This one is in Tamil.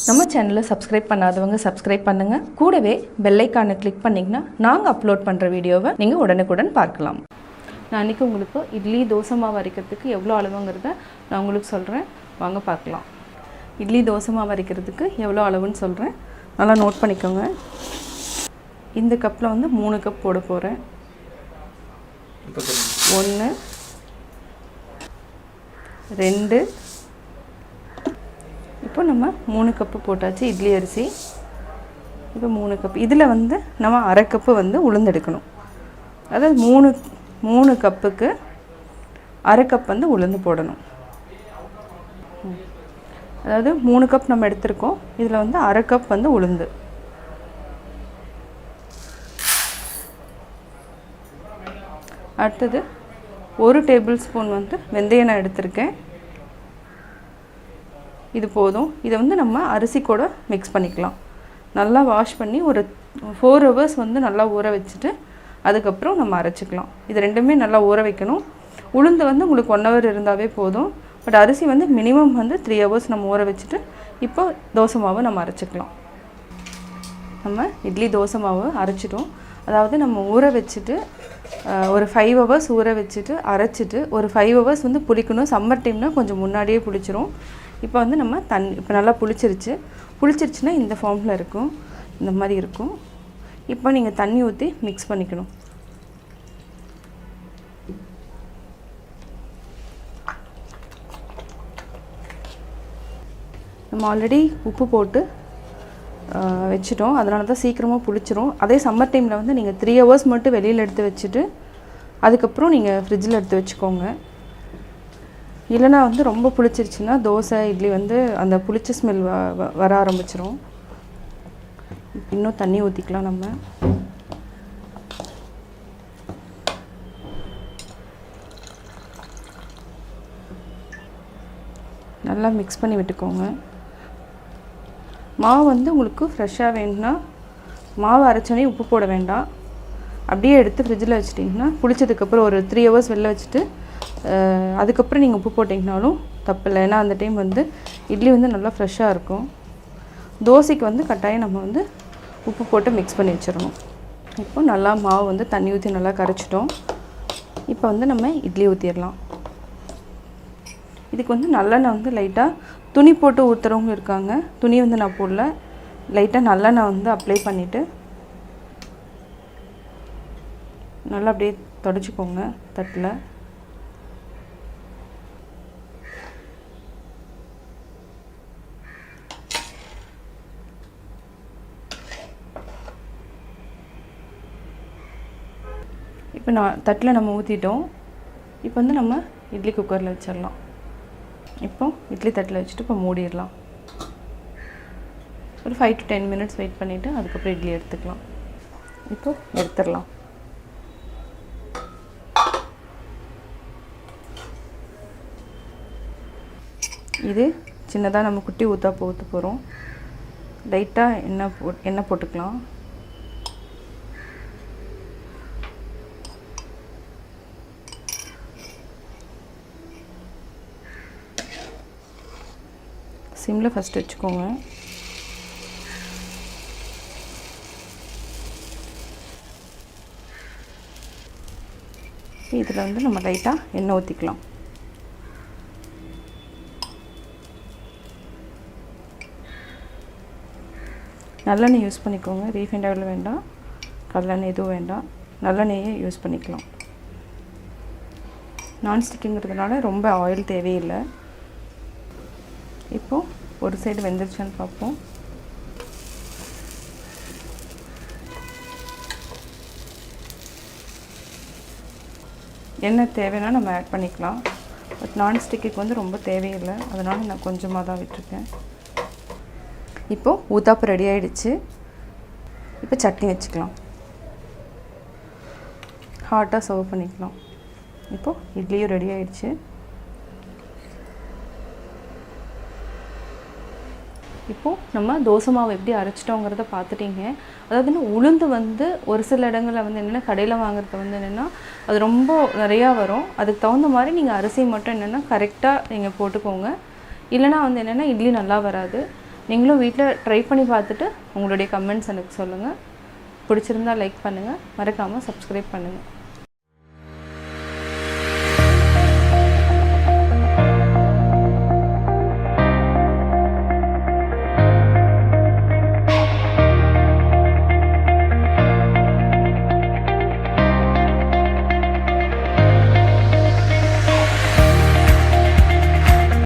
நம்ம சேனலை சப்ஸ்கிரைப் பண்ணாதவங்க சப்ஸ்கிரைப் பண்ணுங்கள். கூடவே பெல் ஐக்கானை கிளிக் பண்ணிங்கன்னா நாங்கள் அப்லோட் பண்ணுற வீடியோவை நீங்கள் உடனுக்குடன் பார்க்கலாம். நான் இன்றைக்கி உங்களுக்கு இட்லி தோசை மாவு அரைக்கிறதுக்கு எவ்வளோ அளவுங்கிறத நான் உங்களுக்கு சொல்கிறேன். வாங்க பார்க்கலாம். இட்லி தோசை மாவு அரைக்கிறதுக்கு எவ்வளோ அளவுன்னு சொல்கிறேன், நல்லா நோட் பண்ணிக்கோங்க. இந்த கப்பில் வந்து 3 கப் போட போகிறேன். 1 2 இப்போ நம்ம 3 கப்பு போட்டாச்சு இட்லி அரிசி. இப்போ 3 கப். இதில் வந்து நம்ம அரை கப்பு வந்து உளுந்து எடுக்கணும். அதாவது 3 கப்புக்கு அரை கப் வந்து உளுந்து போடணும். அதாவது 3 கப் நம்ம எடுத்திருக்கோம். இதில் வந்து அரை கப் வந்து உளுந்து. அடுத்தது 1 டேபிள் ஸ்பூன் வந்து வெந்தயம் நான் எடுத்திருக்கேன். இது போதும். இதை வந்து நம்ம அரிசி கூட மிக்ஸ் பண்ணிக்கலாம். நல்லா வாஷ் பண்ணி ஒரு 4 ஹவர்ஸ் வந்து நல்லா ஊற வச்சுட்டு அதுக்கப்புறம் நம்ம அரைச்சிக்கலாம். இது ரெண்டுமே நல்லா ஊற வைக்கணும். உளுந்து வந்து உங்களுக்கு 1 ஹவர் இருந்தாவே போதும். பட் அரிசி வந்து மினிமம் வந்து 3 ஹவர்ஸ் நம்ம ஊற வச்சுட்டு இப்போ தோசை மாவு நம்ம அரைச்சிக்கலாம். நம்ம இட்லி தோசை மாவு அரைச்சிட்டோம். அதாவது நம்ம ஊற வச்சுட்டு ஒரு 5 ஹவர்ஸ் ஊற வச்சுட்டு அரைச்சிட்டு ஒரு 5 ஹவர்ஸ் வந்து புளிக்கணும். சம்மர் டைம்னால் கொஞ்சம் முன்னாடியே புளிச்சிரும். இப்போ வந்து நம்ம இப்போ நல்லா புளிச்சிருச்சுன்னா இந்த ஃபார்மில் இருக்கும், இந்த மாதிரி இருக்கும். இப்போ நீங்கள் தண்ணி ஊற்றி மிக்ஸ் பண்ணிக்கணும். நம்ம ஆல்ரெடி உப்பு போட்டு வச்சுட்டோம், அதனால தான் சீக்கிரமாக புளிச்சிரும். அதே சம்மர் டைமில் வந்து நீங்கள் 3 ஹவர்ஸ் மட்டும் வெளியில் எடுத்து வச்சுட்டு அதுக்கப்புறம் நீங்கள் ஃப்ரிட்ஜில் எடுத்து வச்சுக்கோங்க. இல்லைனா வந்து ரொம்ப புளிச்சிருச்சுன்னா தோசை இட்லி வந்து அந்த புளிச்ச ஸ்மெல் வர ஆரம்பிச்சிரும். இன்னும் தண்ணி ஊற்றிக்கலாம். நம்ம நல்லா மிக்ஸ் பண்ணி விட்டுக்கோங்க. மாவு வந்து உங்களுக்கு ஃப்ரெஷ்ஷாக வேணும்னா மாவு அரைச்சோன்னே உப்பு போட வேண்டாம். அப்படியே எடுத்து ஃப்ரிட்ஜில் வச்சிட்டிங்கன்னா புளிச்சதுக்கப்புறம் ஒரு 3 ஹவர்ஸ் வெளில வச்சுட்டு அதுக்கப்புறம் நீங்கள் உப்பு போட்டிங்கனாலும் தப்பில்லை. ஏன்னா அந்த டைம் வந்து இட்லி வந்து நல்லா ஃப்ரெஷ்ஷாக இருக்கும். தோசைக்கு வந்து கட்டாயம் நம்ம வந்து உப்பு போட்டு மிக்ஸ் பண்ணி வச்சிடணும். இப்போ நல்லா மாவு வந்து தண்ணி ஊற்றி நல்லா கரைச்சிட்டோம். இப்போ வந்து நம்ம இட்லி ஊற்றிடலாம். இதுக்கு வந்து நல்லெண்ணெய் வந்து லைட்டாக துணி போட்டு ஊற்றுறவங்க இருக்காங்க. துணி வந்து நான் போடல, லைட்டாக நல்லெண்ணெய் வந்து அப்ளை பண்ணிவிட்டு நல்லா அப்படியே தொடச்சிக்கோங்க தட்டில். இப்போ தட்டில் நம்ம ஊற்றிட்டோம். இப்போ வந்து நம்ம இட்லி குக்கரில் வச்சிடலாம். இப்போ இட்லி தட்டில் வச்சுட்டு இப்போ மூடிடலாம். ஒரு 5 to 10 மினிட்ஸ் வெயிட் பண்ணிவிட்டு அதுக்கப்புறம் இட்லி எடுத்துக்கலாம். இப்போ எடுத்துடலாம். இது சின்னதாக நம்ம குட்டி ஊற்றாப்போ ஊற்ற போகிறோம். லைட்டாக எண்ணெய் போட்டுக்கலாம். சிம்மில் ஃபஸ்ட்டு வச்சுக்கோங்க. இதில் வந்து நம்ம லைட்டாக எண்ணெய் ஊற்றிக்கலாம். நல்லெண்ணெய் யூஸ் பண்ணிக்கோங்க. ரீஃபைண்ட் ஆயில் வேண்டாம், கடலெண்ணெய் எதுவும் வேண்டாம், நல்லெண்ணெயே யூஸ் பண்ணிக்கலாம். நான்ஸ்டிக்குங்கிறதுனால ரொம்ப ஆயில் தேவையில்லை. இப்போது ஒரு சைடு வெந்துருச்சான்னு பார்ப்போம். எண்ணெய் தேவைன்னா நம்ம ஆட் பண்ணிக்கலாம். பட் நான்ஸ்டிக்கு வந்து ரொம்ப தேவையில்லை, அதனால் நான் கொஞ்சமாக தான் விட்டுருக்கேன். இப்போது ஊத்தாப்பு ரெடி ஆகிடுச்சு. இப்போ சட்னி வச்சுக்கலாம். ஹாட்டாக சர்வ் பண்ணிக்கலாம். இப்போது இட்லியும் ரெடி ஆகிடுச்சு. இப்போது நம்ம தோசை மாவு எப்படி அரைச்சிட்டோங்கிறத பார்த்துட்டிங்க. அதாவது உளுந்து வந்து ஒரு சில இடங்களில் வந்து என்னென்னா கடையில் வாங்குறது வந்து என்னென்னா அது ரொம்ப நிறையா வரும். அதுக்கு தகுந்த மாதிரி நீங்கள் அரிசி மட்டும் என்னென்னா கரெக்டாக நீங்கள் போட்டுக்கோங்க. இல்லைனா வந்து என்னென்னா இட்லி நல்லா வராது. நீங்களும் வீட்டில் ட்ரை பண்ணி பார்த்துட்டு உங்களுடைய கமெண்ட்ஸ் எனக்கு சொல்லுங்கள். பிடிச்சிருந்தா லைக் பண்ணுங்கள், மறக்காமல் சப்ஸ்கிரைப் பண்ணுங்கள்.